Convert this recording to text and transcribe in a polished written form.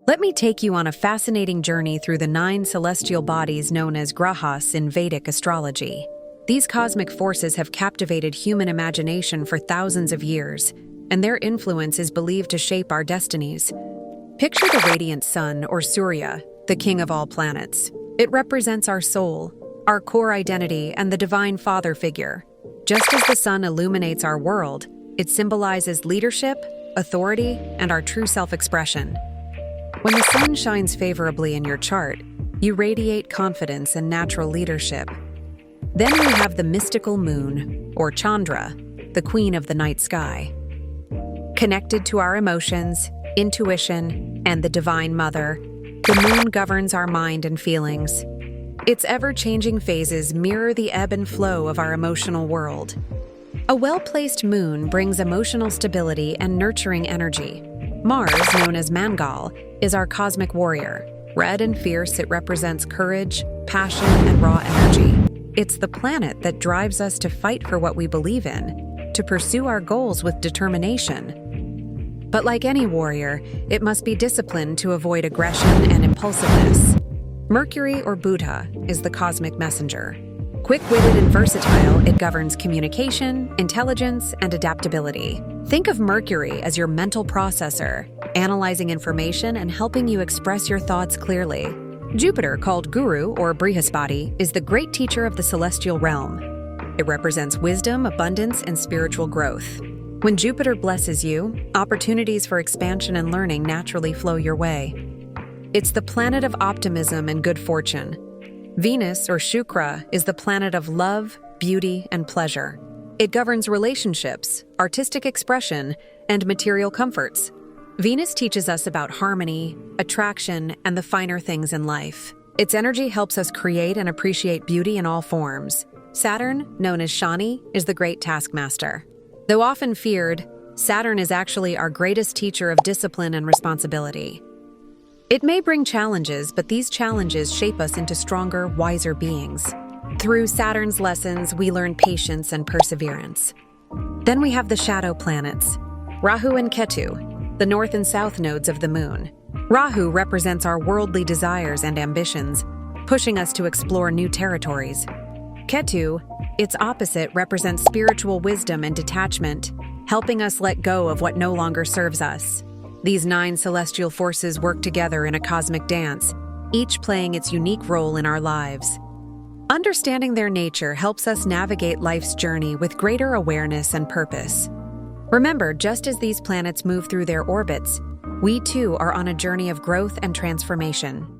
Let me take you on a fascinating journey through the 9 celestial bodies known as Grahas in Vedic astrology. These cosmic forces have captivated human imagination for thousands of years, and their influence is believed to shape our destinies. Picture the radiant sun, or Surya, the king of all planets. It represents our soul, our core identity, and the divine father figure. Just as the sun illuminates our world, it symbolizes leadership, authority, and our true self-expression. When the sun shines favorably in your chart, you radiate confidence and natural leadership. Then we have the mystical moon, or Chandra, the queen of the night sky. Connected to our emotions, intuition, and the Divine Mother, the moon governs our mind and feelings. Its ever-changing phases mirror the ebb and flow of our emotional world. A well-placed moon brings emotional stability and nurturing energy. Mars, known as Mangal, is our cosmic warrior. Red and fierce, it represents courage, passion, and raw energy. It's the planet that drives us to fight for what we believe in, to pursue our goals with determination. But like any warrior, it must be disciplined to avoid aggression and impulsiveness. Mercury, or Buddha, is the cosmic messenger. Quick-witted and versatile, it governs communication, intelligence, and adaptability. Think of Mercury as your mental processor, analyzing information and helping you express your thoughts clearly. Jupiter, called Guru or Brihaspati, is the great teacher of the celestial realm. It represents wisdom, abundance, and spiritual growth. When Jupiter blesses you, opportunities for expansion and learning naturally flow your way. It's the planet of optimism and good fortune. Venus, or Shukra, is the planet of love, beauty, and pleasure. It governs relationships, artistic expression, and material comforts. Venus teaches us about harmony, attraction, and the finer things in life. Its energy helps us create and appreciate beauty in all forms. Saturn, known as Shani, is the great taskmaster. Though often feared, Saturn is actually our greatest teacher of discipline and responsibility. It may bring challenges, but these challenges shape us into stronger, wiser beings. Through Saturn's lessons, we learn patience and perseverance. Then we have the shadow planets, Rahu and Ketu, the north and south nodes of the moon. Rahu represents our worldly desires and ambitions, pushing us to explore new territories. Ketu, its opposite, represents spiritual wisdom and detachment, helping us let go of what no longer serves us. These 9 celestial forces work together in a cosmic dance, each playing its unique role in our lives. Understanding their nature helps us navigate life's journey with greater awareness and purpose. Remember, just as these planets move through their orbits, we too are on a journey of growth and transformation.